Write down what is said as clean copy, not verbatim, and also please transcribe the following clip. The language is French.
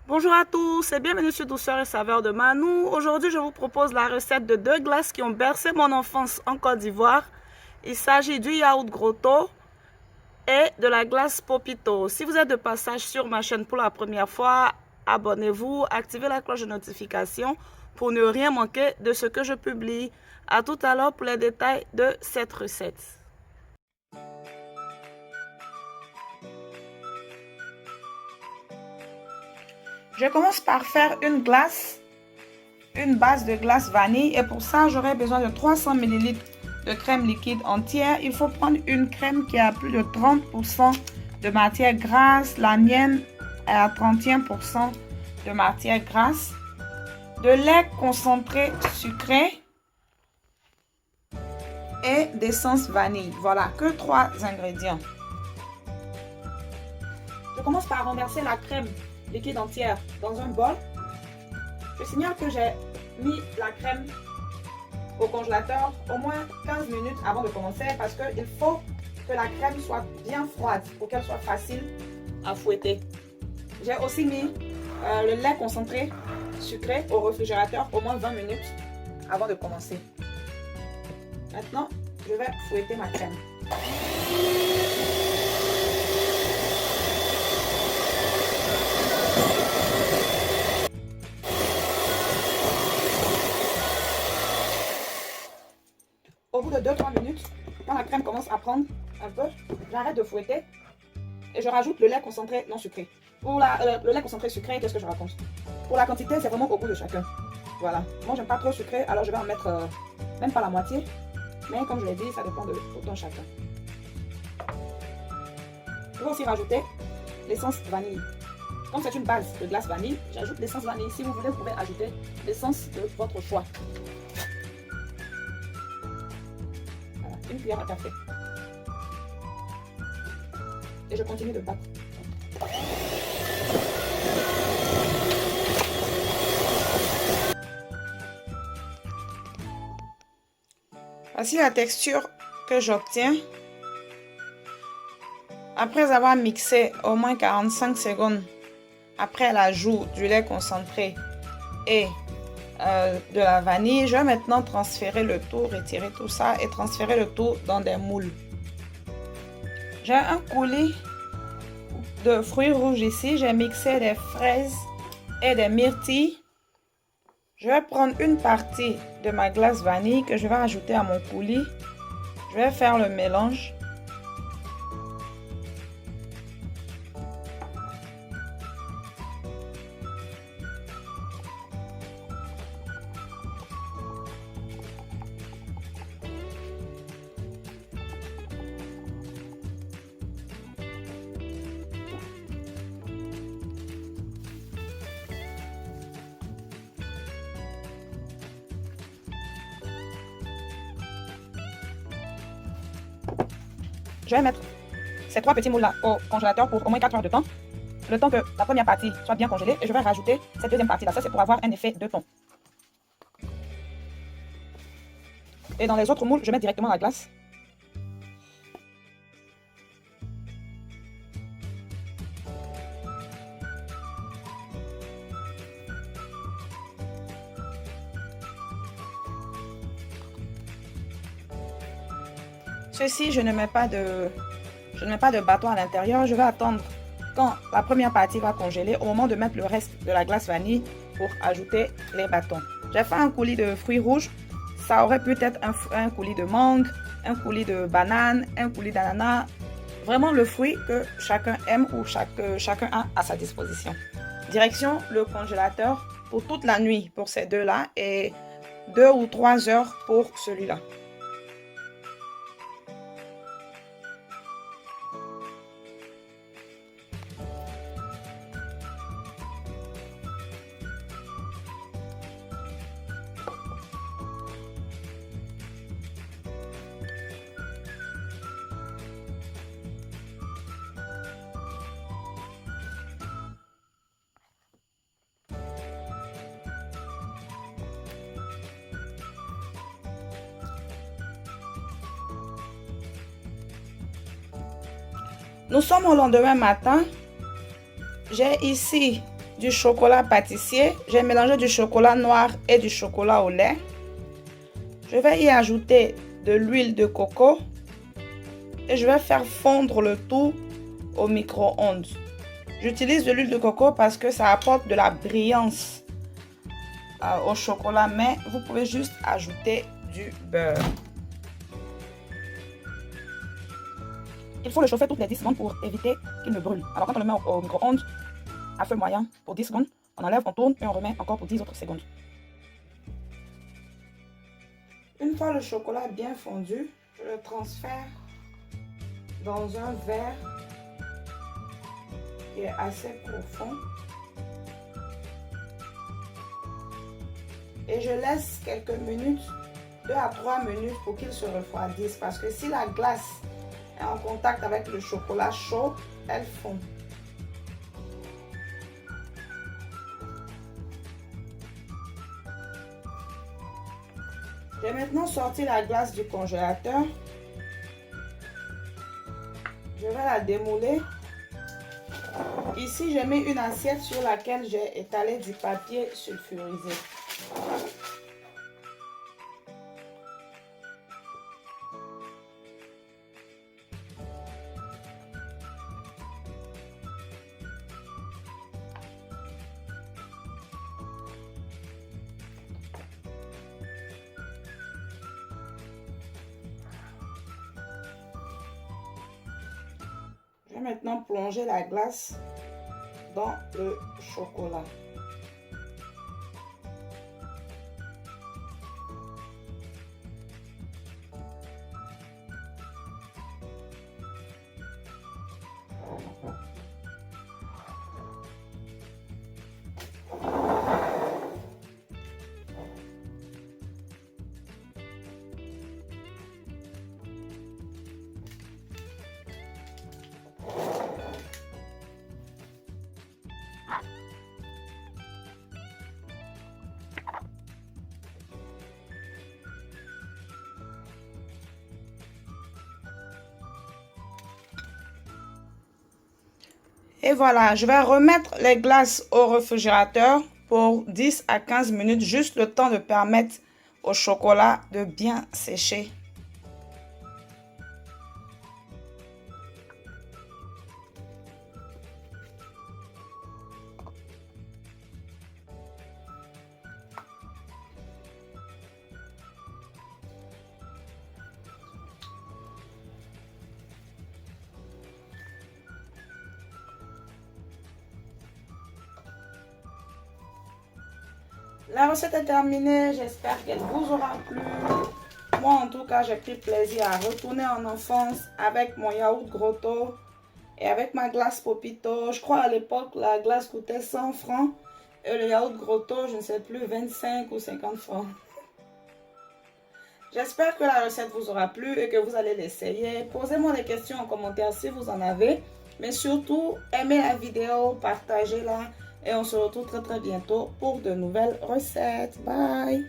Bonjour à tous et bienvenue sur Douceur et Saveur de Manou. Aujourd'hui, je vous propose la recette de deux glaces qui ont bercé mon enfance en Côte d'Ivoire. Il s'agit du yaourt grotto et de la glace Popito. Si vous êtes de passage sur ma chaîne pour la première fois, abonnez-vous, activez la cloche de notification pour ne rien manquer de ce que je publie. À tout à l'heure pour les détails de cette recette. Je commence par faire une base de glace vanille, et pour ça j'aurai besoin de 300 ml de crème liquide entière. Il faut prendre une crème qui a plus de 30% de matière grasse. La mienne est à 31% de matière grasse. De lait concentré sucré et d'essence vanille. Voilà, que 3 ingrédients. Je commence par renverser la crème liquide entière dans un bol. Je signale que j'ai mis la crème au congélateur au moins 15 minutes avant de commencer, parce qu'il faut que la crème soit bien froide pour qu'elle soit facile à fouetter. J'ai aussi mis le lait concentré sucré au réfrigérateur au moins 20 minutes avant de commencer. Maintenant, je vais fouetter ma crème. Au bout de 2-3 minutes, quand la crème commence à prendre un peu, j'arrête de fouetter et je rajoute le lait concentré non sucré. Pour le lait concentré sucré, qu'est-ce que je raconte? Pour la quantité, c'est vraiment au goût de chacun. Voilà. Moi, j'aime pas trop sucré, alors je vais en mettre même pas la moitié. Mais comme je l'ai dit, ça dépend de autant chacun. Je vais aussi rajouter l'essence vanille. Comme c'est une base de glace vanille, j'ajoute l'essence vanille. Si vous voulez, vous pouvez ajouter l'essence de votre choix. Voilà, une cuillère à café. Et je continue de battre. Voici la texture que j'obtiens après avoir mixé au moins 45 secondes après l'ajout du lait concentré et de la vanille. Je vais maintenant transférer le tout, retirer tout ça et transférer le tout dans des moules. J'ai un coulis de fruits rouges ici. J'ai mixé des fraises et des myrtilles. Je vais prendre une partie de ma glace vanille que je vais ajouter à mon coulis. Je vais faire le mélange. Je vais mettre ces 3 petits moules là au congélateur pour au moins 4 heures de temps. Le temps que la première partie soit bien congelée. Et je vais rajouter cette deuxième partie là. Ça, c'est pour avoir un effet de ton. Et dans les autres moules, je mets directement la glace. Ceci, je ne mets pas de bâton à l'intérieur. Je vais attendre quand la première partie va congeler, au moment de mettre le reste de la glace vanille pour ajouter les bâtons. J'ai fait un coulis de fruits rouges. Ça aurait pu être un coulis de mangue, un coulis de banane, un coulis d'ananas. Vraiment le fruit que chacun aime ou chacun a à sa disposition. Direction le congélateur pour toute la nuit pour ces deux-là et 2 ou 3 heures pour celui-là. Nous sommes au lendemain matin. J'ai ici du chocolat pâtissier. J'ai mélangé du chocolat noir et du chocolat au lait. Je vais y ajouter de l'huile de coco et je vais faire fondre le tout au micro-ondes. J'utilise de l'huile de coco parce que ça apporte de la brillance au chocolat, mais vous pouvez juste ajouter du beurre. Il faut le chauffer toutes les 10 secondes pour éviter qu'il ne brûle. Alors quand on le met au micro-ondes à feu moyen pour 10 secondes, on enlève, on tourne et on remet encore pour 10 autres secondes. Une fois le chocolat bien fondu, je le transfère dans un verre qui est assez profond. Et je laisse quelques minutes, 2 à 3 minutes pour qu'il se refroidisse. Parce que si la glace est en contact avec le chocolat chaud, elle fond. J'ai maintenant sorti la glace du congélateur. Je vais la démouler. Ici, j'ai mis une assiette sur laquelle j'ai étalé du papier sulfurisé. Je vais maintenant plonger la glace dans le chocolat. Et voilà, je vais remettre les glaces au réfrigérateur pour 10 à 15 minutes, juste le temps de permettre au chocolat de bien sécher. La recette est terminée, j'espère qu'elle vous aura plu. Moi en tout cas, j'ai pris plaisir à retourner en enfance avec mon yaourt grotto et avec ma glace Popito. Je crois à l'époque, la glace coûtait 100 francs et le yaourt grotto, je ne sais plus, 25 ou 50 francs. J'espère que la recette vous aura plu et que vous allez l'essayer. Posez-moi des questions en commentaire si vous en avez. Mais surtout, aimez la vidéo, partagez-la. Et on se retrouve très bientôt pour de nouvelles recettes. Bye!